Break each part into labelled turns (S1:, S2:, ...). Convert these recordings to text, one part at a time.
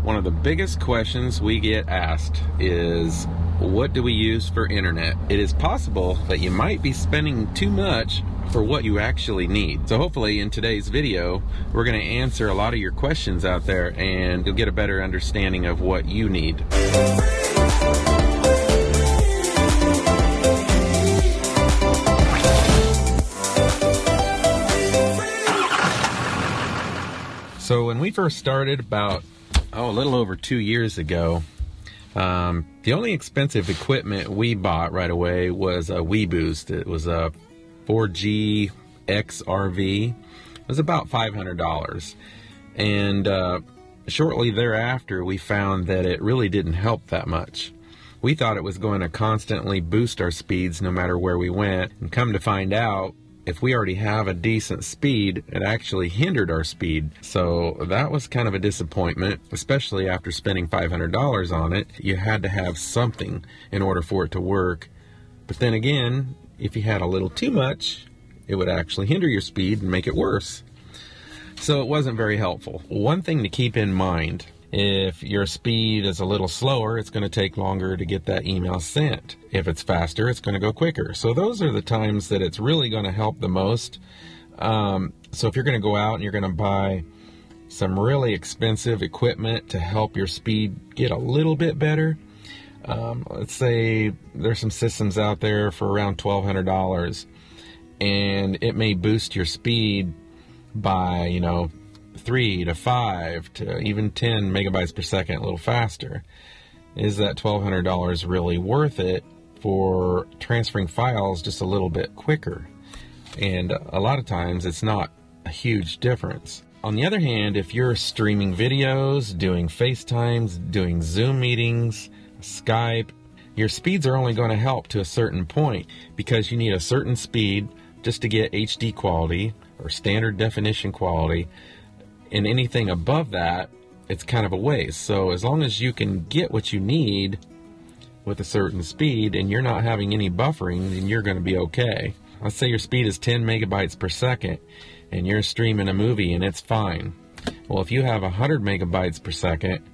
S1: One of the biggest questions we get asked is, what do we use for internet? It is possible that you might be spending too much for what you actually need. So hopefully in today's video, we're going to answer a lot of your questions out there and you'll get a better understanding of what you need. So when we first started about a little over 2 years ago, the only expensive equipment we bought right away was a WeBoost. It was a 4G XRV. It was about $500. And shortly thereafter, we found that it really didn't help that much. We thought it was going to constantly boost our speeds no matter where we went. And come to find out, if we already have a decent speed, it actually hindered our speed. So that was kind of a disappointment, especially after spending $500 on it. You had to have something in order for it to work. But then again, if you had a little too much, it would actually hinder your speed and make it worse. So it wasn't very helpful. One thing to keep in mind, if your speed is a little slower, it's going to take longer to get that email sent. If it's faster, it's going to go quicker. So those are the times that it's really going to help the most. So if you're going to go out and you're going to buy some really expensive equipment to help your speed get a little bit better, let's say there's some systems out there for around $1,200, and it may boost your speed by, 3 to 5 to even 10 megabytes per second, a little faster. Is that $1,200 really worth it for transferring files just a little bit quicker? And a lot of times it's not a huge difference. On the other hand, if you're streaming videos, doing FaceTimes, doing Zoom meetings, Skype, your speeds are only going to help to a certain point, because you need a certain speed just to get HD quality or standard definition quality. And anything above that, it's kind of a waste. So as long as you can get what you need with a certain speed and you're not having any buffering, then you're going to be okay. Let's say your speed is 10 megabytes per second and you're streaming a movie and it's fine. Well, if you have 100 megabytes per second,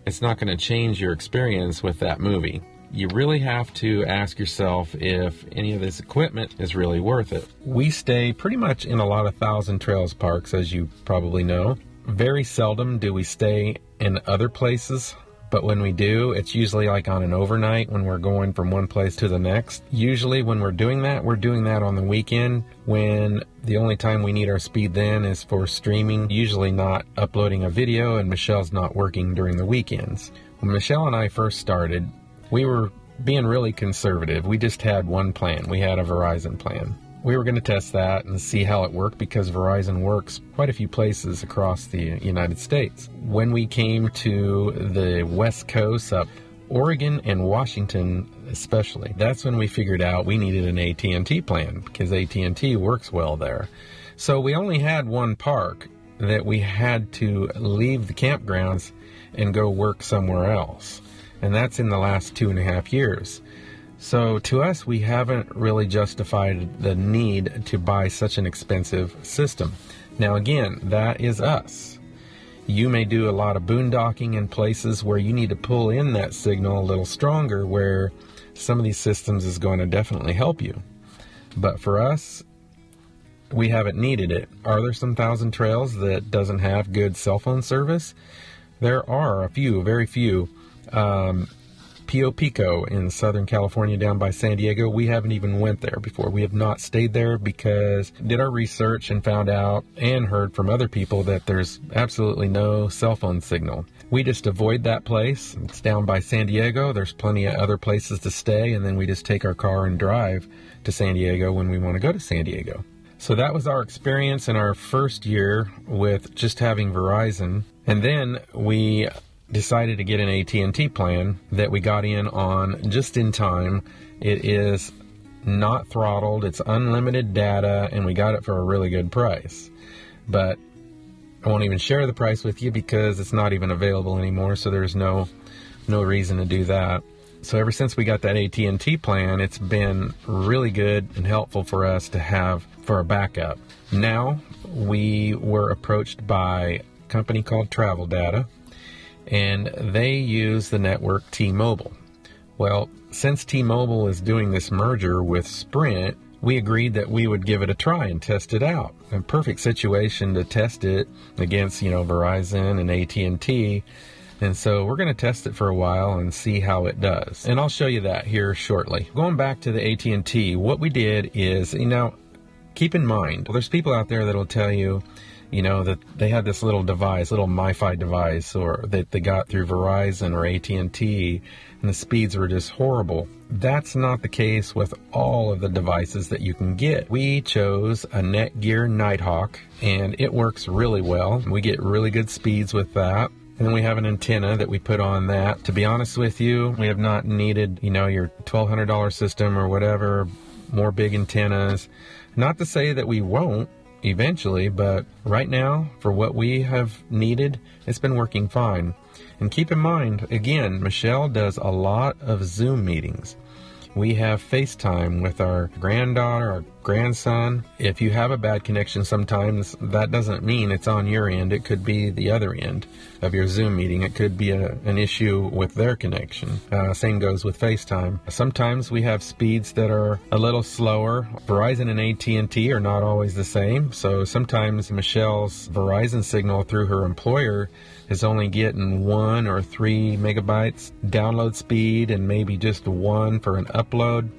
S1: it's not going to change your experience with that movie. You really have to ask yourself if any of this equipment is really worth it. We stay pretty much in a lot of Thousand Trails parks, as you probably know. Very seldom do we stay in other places, but when we do, it's usually like on an overnight when we're going from one place to the next. Usually when we're doing that on the weekend, when the only time we need our speed then is for streaming, usually not uploading a video, and Michelle's not working during the weekends. When Michelle and I first started, we were being really conservative. We just had one plan. We had a Verizon plan. We were going to test that and see how it worked, because Verizon works quite a few places across the United States. When we came to the West Coast, up Oregon and Washington especially, that's when we figured out we needed an AT&T plan, because AT&T works well there. So we only had one park that we had to leave the campgrounds and go work somewhere else. And that's in the last 2.5 years. So to us, we haven't really justified the need to buy such an expensive system. Now again, that is us. You may do a lot of boondocking in places where you need to pull in that signal a little stronger, where some of these systems is going to definitely help you. But for us, we haven't needed it. Are there some Thousand Trails that doesn't have good cell phone service? There are a few, very few. Pio Pico in Southern California down by San Diego, we haven't even went there before. We have not stayed there because did our research and found out and heard from other people that there's absolutely no cell phone signal. We just avoid that place. It's down by San Diego. There's plenty of other places to stay, and then we just take our car and drive to San Diego when we want to go to San Diego. So that was our experience in our first year with just having Verizon. And then we decided to get an AT&T plan that we got in on just in time. It is not throttled, it's unlimited data, and we got it for a really good price. But I won't even share the price with you because it's not even available anymore, so there's no reason to do that. So ever since we got that AT&T plan, it's been really good and helpful for us to have for a backup. Now, we were approached by a company called Travel Data, and they use the network T-Mobile. Well, since T-Mobile is doing this merger with Sprint, we agreed that we would give it a try and test it out. A perfect situation to test it against, Verizon and AT&T. And so we're going to test it for a while and see how it does. And I'll show you that here shortly. Going back to the AT&T, what we did is, keep in mind, there's people out there that'll tell you, that they had this little device, little MiFi device, or that they got through Verizon or AT&T, and the speeds were just horrible. That's not the case with all of the devices that you can get. We chose a Netgear Nighthawk, and it works really well. We get really good speeds with that. And then we have an antenna that we put on that. To be honest with you, we have not needed, your $1,200 system or whatever, more big antennas. Not to say that we won't eventually, but right now, for what we have needed, it's been working fine. And keep in mind, again, Michelle does a lot of Zoom meetings. We have FaceTime with our granddaughter, our grandson. If you have a bad connection sometimes, that doesn't mean it's on your end. It could be the other end of your Zoom meeting. It could be an issue with their connection. Same goes with FaceTime. Sometimes we have speeds that are a little slower. Verizon and AT&T are not always the same. So sometimes Michelle's Verizon signal through her employer is only getting 1 or 3 megabytes download speed and maybe just 1 for an upload.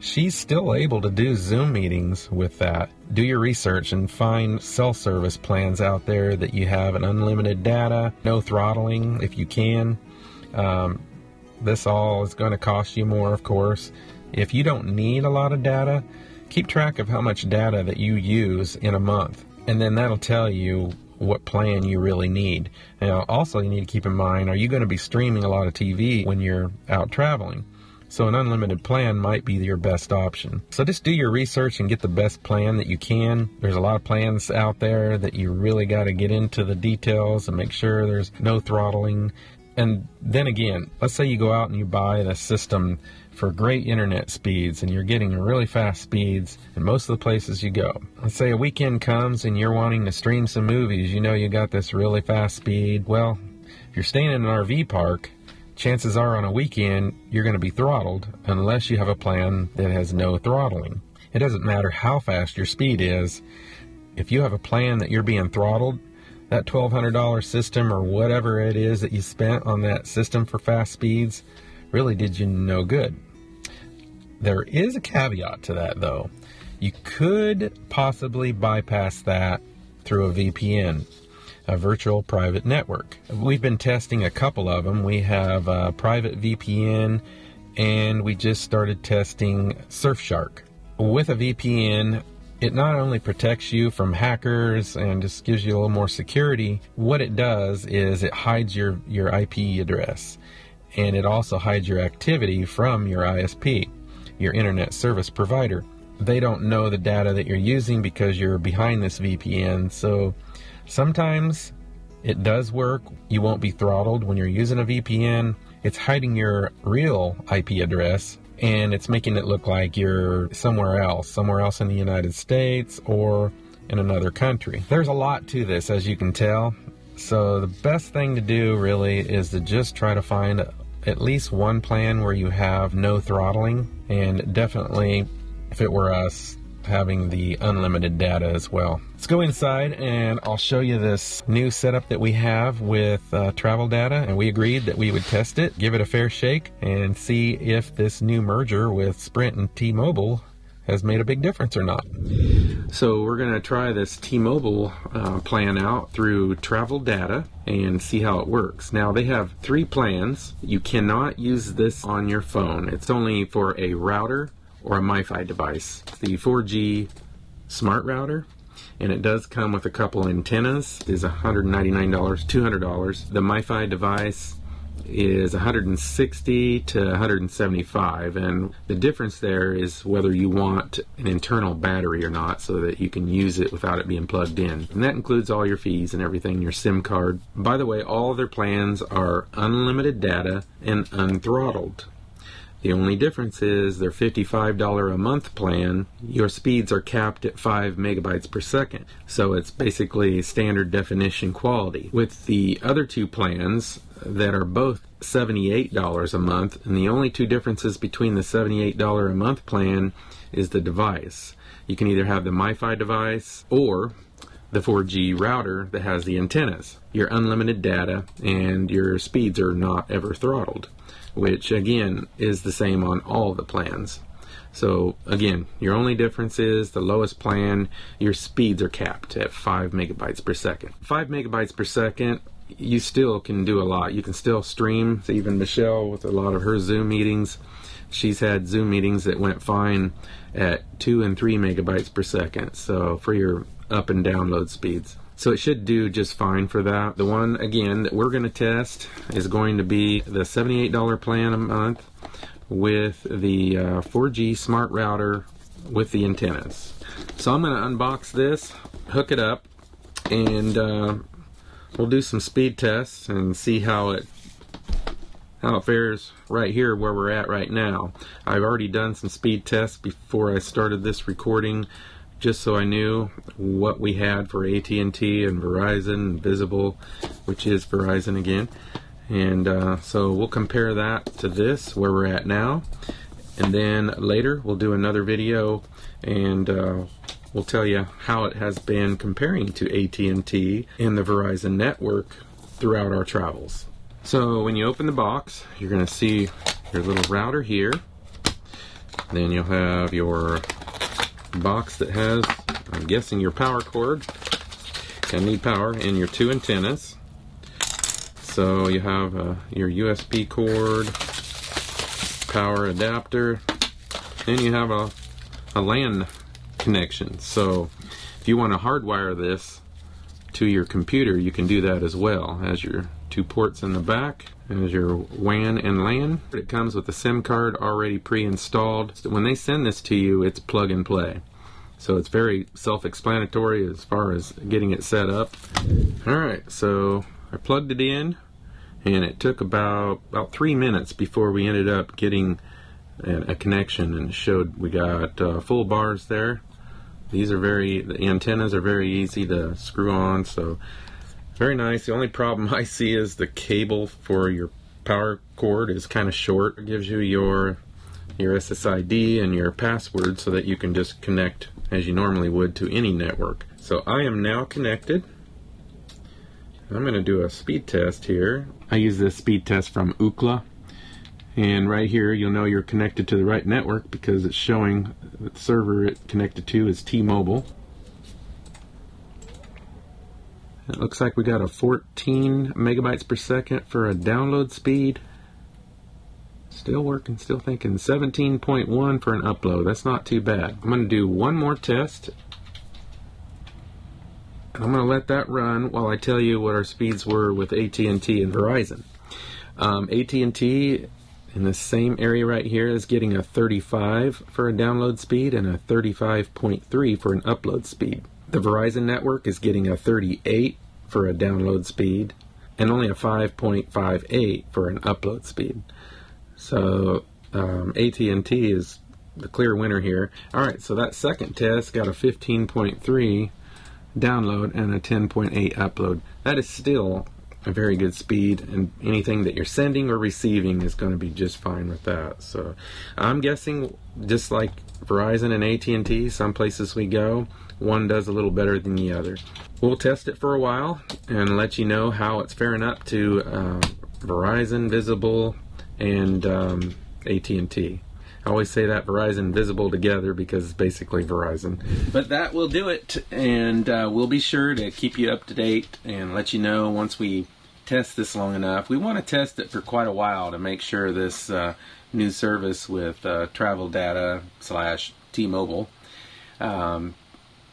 S1: She's still able to do Zoom meetings with that. Do your research and find cell service plans out there that you have an unlimited data, no throttling if you can. This all is going to cost you more, of course. If you don't need a lot of data, keep track of how much data that you use in a month, and then that'll tell you what plan you really need. Now, also, you need to keep in mind, are you going to be streaming a lot of TV when you're out traveling? So an unlimited plan might be your best option. So just do your research and get the best plan that you can. There's a lot of plans out there that you really got to get into the details and make sure there's no throttling. And then again, let's say you go out and you buy the system for great internet speeds and you're getting really fast speeds in most of the places you go. Let's say a weekend comes and you're wanting to stream some movies. You got this really fast speed. Well, if you're staying in an RV park, chances are on a weekend you're going to be throttled unless you have a plan that has no throttling. It doesn't matter how fast your speed is. If you have a plan that you're being throttled, that $1,200 system or whatever it is that you spent on that system for fast speeds really did you no good. There is a caveat to that, though. You could possibly bypass that through a VPN, a virtual private network. We've been testing a couple of them. We have a private VPN, and we just started testing Surfshark. With a VPN, it not only protects you from hackers and just gives you a little more security, what it does is it hides your IP address, and it also hides your activity from your ISP, your internet service provider. They don't know the data that you're using because you're behind this VPN. So sometimes it does work. You won't be throttled when you're using a VPN. It's hiding your real IP address, and it's making it look like you're somewhere else in the United States or in another country. There's a lot to this, as you can tell. So the best thing to do really is to just try to find at least one plan where you have no throttling, and definitely, if it were us, having the unlimited data as well. Let's go inside and I'll show you this new setup that we have with travel data, and we agreed that we would test it, give it a fair shake, and see if this new merger with Sprint and T-Mobile has made a big difference or not. So we're going to try this T-Mobile plan out through travel data and see how it works. Now they have 3 plans. You cannot use this on your phone. It's only for a router or a MiFi device. It's the 4G smart router, and it does come with a couple antennas. It is $199, $200. The MiFi device is $160 to $175, and the difference there is whether you want an internal battery or not, so that you can use it without it being plugged in. And that includes all your fees and everything, your SIM card. By the way, all of their plans are unlimited data and unthrottled. The only difference is their $55 a month plan, your speeds are capped at 5 megabytes per second. So it's basically standard definition quality. With the other two plans that are both $78 a month, and the only two differences between the $78 a month plan is the device. You can either have the MiFi device or the 4G router that has the antennas. Your unlimited data and your speeds are not ever throttled, which again is the same on all the plans. So again, your only difference is the lowest plan, your speeds are capped at 5 megabytes per second. 5 megabytes per second, you still can do a lot. You can still stream. So even Michelle, with a lot of her Zoom meetings, she's had Zoom meetings that went fine at 2 and 3 megabytes per second. So for your up and download speeds. So it should do just fine for that. The one, again, that we're going to test is going to be the $78 plan a month with the 4G smart router with the antennas. So I'm going to unbox this, hook it up, and we'll do some speed tests and see how it fares right here where we're at right now. I've already done some speed tests before I started this recording, just so I knew what we had for AT&T and Verizon and Visible, which is Verizon again. And so we'll compare that to this, where we're at now. And then later we'll do another video and we'll tell you how it has been comparing to AT&T and the Verizon network throughout our travels. So when you open the box, you're going to see your little router here. Then you'll have your box that has, I'm guessing, your power cord. Gonna need power, and your two antennas. So you have your USB cord, power adapter, and you have a LAN connection. So if you want to hardwire this to your computer, you can do that as well. As your two ports in the back, as your WAN and LAN. It comes with a SIM card already pre-installed. When they send this to you, it's plug and play. So it's very self-explanatory as far as getting it set up. Alright, so I plugged it in, and it took about 3 minutes before we ended up getting a connection, and it showed we got full bars there. These are the antennas are very easy to screw on, so very nice. The only problem I see is the cable for your power cord is kind of short. It gives you your SSID and your password so that you can just connect as you normally would to any network. So I am now connected. I'm going to do a speed test here. I use this speed test from Ookla. And right here you'll know you're connected to the right network because it's showing that the server it connected to is T-Mobile. It looks like we got a 14 megabytes per second for a download speed. Still working, still thinking. 17.1 for an upload. That's not too bad. I'm going to do one more test. And I'm going to let that run while I tell you what our speeds were with AT&T and Verizon. AT&T in the same area right here is getting a 35 for a download speed and a 35.3 for an upload speed. The Verizon network is getting a 38 for a download speed and only a 5.58 for an upload speed. So AT&T is the clear winner here. Alright, so that second test got a 15.3 download and a 10.8 upload. That is still a very good speed, and anything that you're sending or receiving is going to be just fine with that. So I'm guessing, just like Verizon and AT&T, some places we go, one does a little better than the other. We'll test it for a while and let you know how it's faring up to Verizon, Visible, and AT&T. I always say that Verizon and Visible together because it's basically Verizon. But that will do it, and we'll be sure to keep you up to date and let you know once we test this long enough. We want to test it for quite a while to make sure this new service with travel data / T-Mobile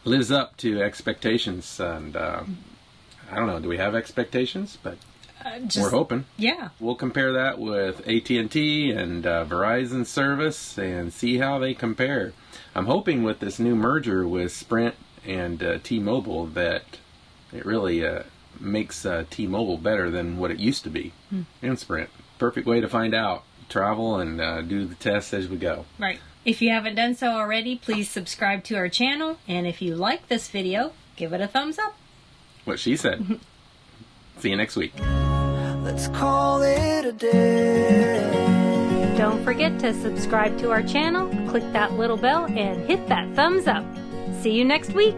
S1: lives up to expectations. And I don't know, do we have expectations? But we're hoping.
S2: Yeah.
S1: We'll compare that with AT&T and Verizon service and see how they compare. I'm hoping with this new merger with Sprint and T-Mobile that it really makes T-Mobile better than what it used to be in Sprint. Perfect way to find out. travel and do the tests as we go.
S2: Right. If you haven't done so already, please subscribe to our channel. And if you like this video, give it a thumbs up.
S1: What she said. See you next week.
S3: Let's call it a day.
S2: Don't forget to subscribe to our channel, click that little bell, and hit that thumbs up. See you next week.